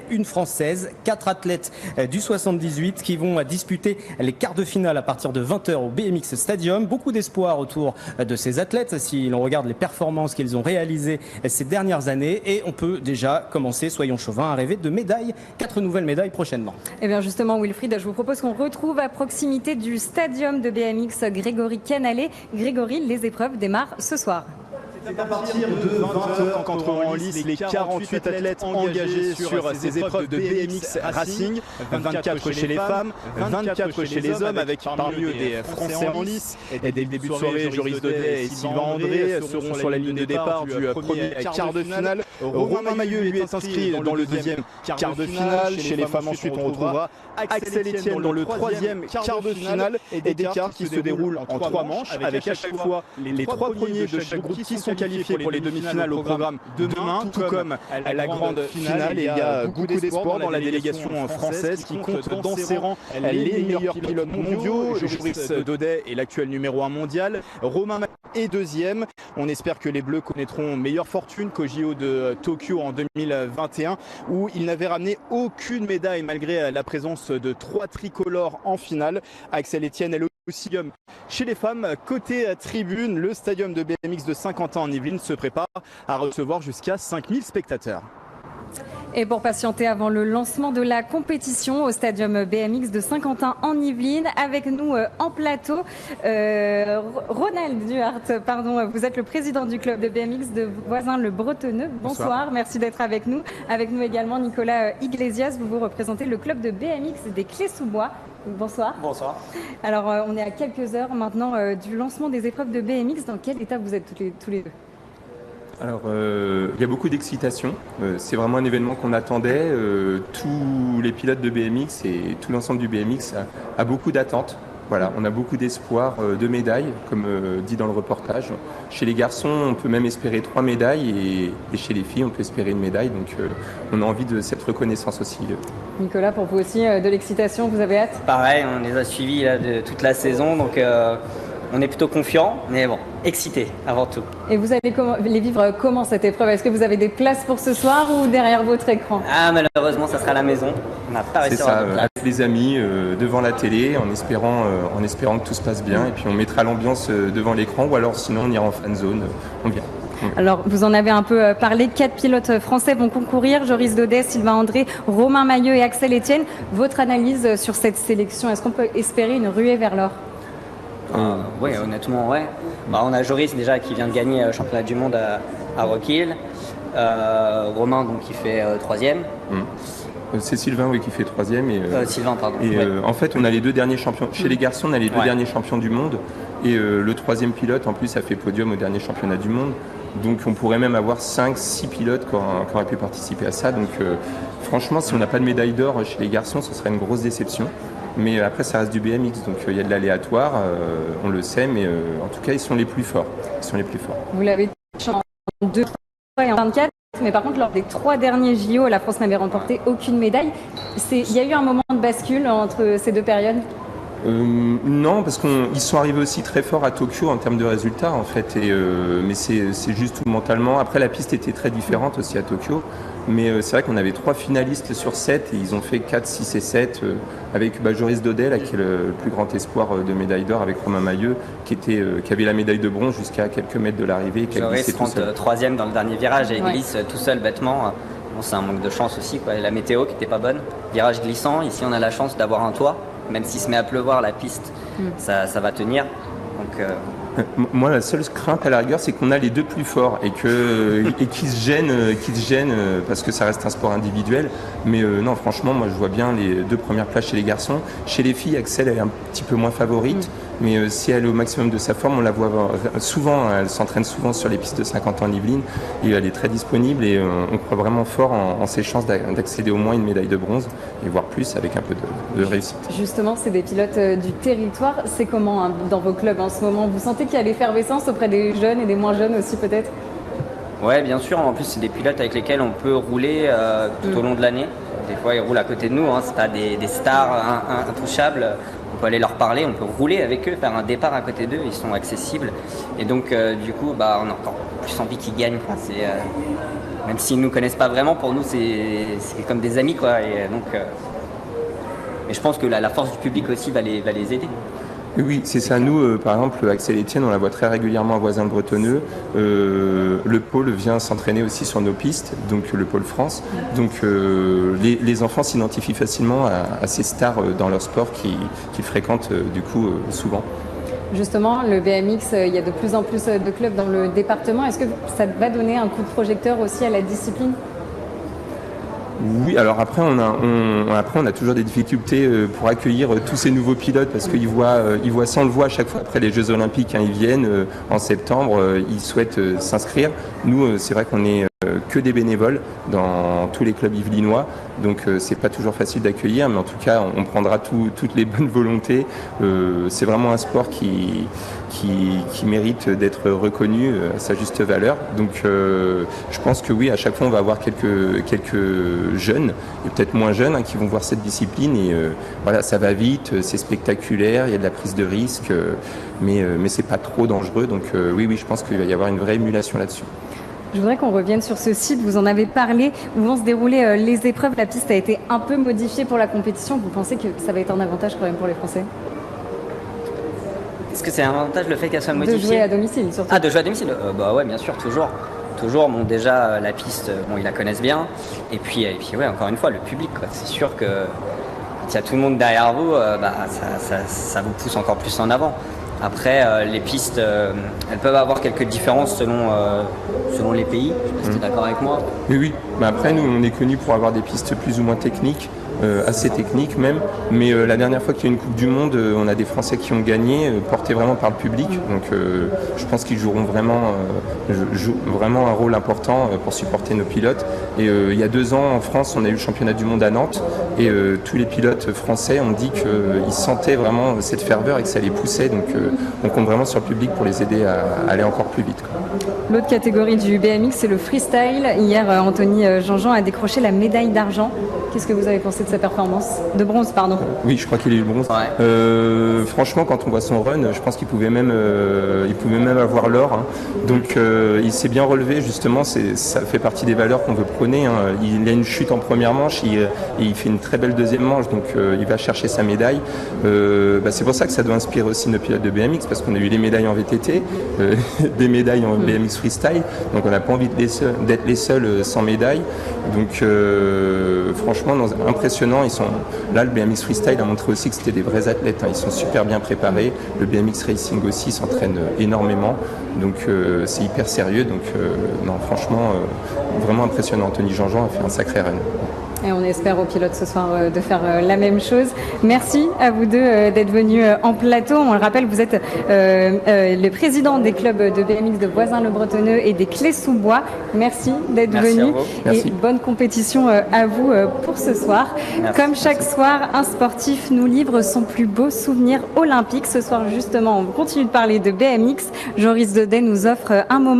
une Française, 4 athlètes du 78 qui vont disputer les quarts de finale à partir de 20h au BMX Stadium. Beaucoup d'espoir autour de ces athlètes si l'on regarde les performances qu'ils ont réalisées ces dernières années. Et on peut déjà commencer, soyons chauvins, à rêver de médailles, 4 nouvelles médailles prochainement. Eh bien justement Wilfried, je vous propose qu'on retrouve à proximité du stadium de BMX Grégory Canalé. Grégory, les épreuves démarrent ce soir. C'est à partir de 20h qu'entreront en lice les 48 athlètes engagés sur ces épreuves de BMX Racing, 24 chez les femmes, 24 chez les hommes, avec parmi eux des Français en lice. Et dès le début de soirée, Joris Daudet et Sylvain André seront sur la ligne de départ du premier quart de finale. Romain Mailleux, lui, est inscrit dans le deuxième quart de finale. Chez les femmes, ensuite, on retrouvera Axel Etienne dans le troisième quart de finale. Et des quarts qui se déroulent en 3 manches, avec à chaque fois les 3 premiers de chaque groupe qui sont qualifiés pour les demi-finales au programme demain, tout comme à la grande finale. Et il y a beaucoup d'espoir dans la délégation française qui compte dans ses rangs les meilleurs pilotes mondiaux. Joris Daudet est l'actuel numéro 1 mondial. Romain est deuxième. On espère que les Bleus connaîtront meilleure fortune qu'au JO de Tokyo en 2021, où ils n'avaient ramené aucune médaille malgré la présence de 3 tricolores en finale. Axel Etienne est aussi chez les femmes. Côté tribune, le stadium de BMX de Saint-Quentin en Yvelines se prépare à recevoir jusqu'à 5000 spectateurs. Et pour patienter avant le lancement de la compétition au stadium BMX de Saint-Quentin en Yvelines, avec nous en plateau, Ronald Duhart, pardon, vous êtes le président du club de BMX de Voisins-le-Bretonneux. Bonsoir, merci d'être avec nous. Avec nous également Nicolas Iglesias, vous représentez le club de BMX des Clés-sous-Bois. Bonsoir. Bonsoir. Alors on est à quelques heures maintenant du lancement des épreuves de BMX. Dans quel état vous êtes tous les deux ? Alors, il y a beaucoup d'excitation. C'est vraiment un événement qu'on attendait. Tous les pilotes de BMX et tout l'ensemble du BMX a beaucoup d'attentes. Voilà, on a beaucoup d'espoir de médailles, comme dit dans le reportage. Chez les garçons, on peut même espérer 3 médailles et chez les filles, on peut espérer une médaille. Donc, on a envie de cette reconnaissance aussi. Nicolas, pour vous aussi, de l'excitation, vous avez hâte ? Pareil, on les a suivis là, de toute la saison, donc on est plutôt confiants, mais bon, excités avant tout. Et vous allez les vivre comment cette épreuve ? Est-ce que vous avez des places pour ce soir ou derrière votre écran ? Ah, malheureusement, ça sera à la maison. On n'a pas réussi à avoir de place. Avec les amis devant la télé, en espérant que tout se passe bien. Et puis on mettra l'ambiance devant l'écran, ou alors sinon on ira en fan zone. On vient. Alors, vous en avez un peu parlé. 4 pilotes français vont concourir. Joris Daudet, Sylvain André, Romain Mailleux et Axel Etienne. Votre analyse sur cette sélection, est-ce qu'on peut espérer une ruée vers l'or ? Oui, honnêtement, ouais. On a Joris déjà qui vient de gagner le championnat du monde à Rock Hill. Romain donc, qui fait 3e. C'est Sylvain qui fait 3e. Sylvain, pardon. Et en fait, on a les 2 derniers champions. Chez les garçons, on a les 2 derniers champions du monde. Et le 3e pilote, en plus, a fait podium au dernier championnat du monde. Donc on pourrait même avoir 5-6 pilotes qui auraient pu participer à ça. Donc franchement, si on n'a pas de médaille d'or chez les garçons, ce serait une grosse déception. Mais après, ça reste du BMX, donc il y a de l'aléatoire, on le sait, mais en tout cas, ils sont les plus forts. Vous l'avez dit en 2 et en 24, mais par contre, lors des 3 derniers JO, la France n'avait remporté aucune médaille. Il y a eu un moment de bascule entre ces 2 périodes ? Non, parce qu'ils sont arrivés aussi très forts à Tokyo en termes de résultats, en fait. Mais c'est juste tout mentalement. Après, la piste était très différente aussi à Tokyo. Mais c'est vrai qu'on avait 3 finalistes sur 7 et ils ont fait 4, 6 et 7 avec Joris Daudet, là, qui est le plus grand espoir de médaille d'or, avec Romain Mailleux, qui avait la médaille de bronze jusqu'à quelques mètres de l'arrivée. Joris rentre 3e dans le dernier virage et glisse tout seul bêtement. Bon, c'est un manque de chance aussi, quoi. La météo qui n'était pas bonne. Virage glissant, ici on a la chance d'avoir un toit. Même s'il se met à pleuvoir, la piste, ça va tenir. Donc, moi, la seule crainte à la rigueur, c'est qu'on a les 2 plus forts et qu'ils se gênent parce que ça reste un sport individuel. Mais non, franchement, moi, je vois bien les 2 premières places chez les garçons. Chez les filles, Axel elle est un petit peu moins favorite. Mais si elle est au maximum de sa forme, on la voit souvent. Elle s'entraîne souvent sur les pistes de Saint-Quentin en Yvelines et elle est très disponible. Et on croit vraiment fort en ses chances d'accéder au moins à une médaille de bronze et voire plus avec un peu de réussite. Justement, c'est des pilotes du territoire. C'est comment dans vos clubs en ce moment ? Vous sentez qu'il y a l'effervescence auprès des jeunes et des moins jeunes aussi peut-être ? Ouais, bien sûr. En plus, c'est des pilotes avec lesquels on peut rouler tout au long de l'année. Des fois, ils roulent à côté de nous. C'est pas des stars intouchables. On peut aller leur parler, on peut rouler avec eux, faire un départ à côté d'eux. Ils sont accessibles. Et donc, du coup, on a encore plus envie qu'ils gagnent. même s'ils ne nous connaissent pas vraiment, pour nous c'est comme des amis quoi. Et donc, mais je pense que la force du public aussi va les aider. Oui, c'est ça. Nous, par exemple, Axel Etienne, on la voit très régulièrement à Voisins-le-Bretonneux. Le pôle vient s'entraîner aussi sur nos pistes, donc le pôle France. Donc les enfants s'identifient facilement à ces stars dans leur sport qu'ils fréquentent du coup souvent. Justement, le BMX, il y a de plus en plus de clubs dans le département. Est-ce que ça va donner un coup de projecteur aussi à la discipline ? Oui, alors après on a toujours des difficultés pour accueillir tous ces nouveaux pilotes parce qu'ils voient ça, on le voit à chaque fois après les Jeux Olympiques, hein, ils viennent en septembre, ils souhaitent s'inscrire. Nous, c'est vrai qu'on est que des bénévoles dans tous les clubs yvelinois, donc c'est pas toujours facile d'accueillir, mais en tout cas on prendra toutes les bonnes volontés. C'est vraiment un sport qui mérite d'être reconnu à sa juste valeur. Donc je pense que oui, à chaque fois on va avoir quelques jeunes et peut-être moins jeunes qui vont voir cette discipline et voilà, ça va vite, c'est spectaculaire, il y a de la prise de risque, mais c'est pas trop dangereux. Donc oui, je pense qu'il va y avoir une vraie émulation là-dessus. Je voudrais qu'on revienne sur ce site, vous en avez parlé, où vont se dérouler les épreuves. La piste a été un peu modifiée pour la compétition. Vous pensez que ça va être un avantage quand même pour les Français ? Est-ce que c'est un avantage le fait qu'elle soit modifiée ? De jouer à domicile surtout. Ah, de jouer à domicile bah ouais, bien sûr, toujours. Toujours, bon, déjà, la piste, bon, ils la connaissent bien. Et puis ouais, encore une fois, le public, quoi. C'est sûr que quand il y a tout le monde derrière vous, ça vous pousse encore plus en avant. Après, les pistes, elles peuvent avoir quelques différences selon les pays. Je sais pas si tu es d'accord avec moi. Oui. Mais après, nous, on est connus pour avoir des pistes plus ou moins techniques. Assez technique même, mais la dernière fois qu'il y a eu une Coupe du Monde, on a des Français qui ont gagné, portés vraiment par le public, donc je pense qu'ils joueront vraiment un rôle important pour supporter nos pilotes. Et il y a 2 ans en France, on a eu le championnat du monde à Nantes, et tous les pilotes français ont dit qu'ils sentaient vraiment cette ferveur et que ça les poussait, donc on compte vraiment sur le public pour les aider à aller encore plus vite, quoi. L'autre catégorie du BMX, c'est le freestyle. Hier, Anthony Jean-Jean a décroché la médaille d'argent. Qu'est-ce que vous avez pensé de sa performance ? De bronze, pardon. Oui, je crois qu'il a eu le bronze. Ouais. Franchement, quand on voit son run, je pense qu'il pouvait même avoir l'or. Hein. Donc, il s'est bien relevé, justement. Ça fait partie des valeurs qu'on veut prôner. Hein. Il a une chute en première manche et il fait une très belle deuxième manche. Donc, il va chercher sa médaille. C'est pour ça que ça doit inspirer aussi nos pilotes de BMX, parce qu'on a eu des médailles en VTT, des médailles en BMX freestyle. Donc, on n'a pas envie d'être les seuls sans médaille. Donc, franchement, impressionnant. Là, le BMX freestyle a montré aussi que c'était des vrais athlètes. Hein. Ils sont super bien préparés. Le BMX racing aussi s'entraîne énormément. Donc, c'est hyper sérieux. Donc, non, franchement, vraiment impressionnant. Anthony Jean-Jean a fait un sacré run. Et on espère aux pilotes ce soir de faire la même chose. Merci à vous deux d'être venus en plateau. On le rappelle, vous êtes le président des clubs de BMX de Voisins-le-Bretonneux et des Clés-sous-Bois. Merci d'être venus. Et bonne compétition à vous pour ce soir. Merci. Comme chaque soir, un sportif nous livre son plus beau souvenir olympique. Ce soir, justement, on continue de parler de BMX. Joris Daudet nous offre un moment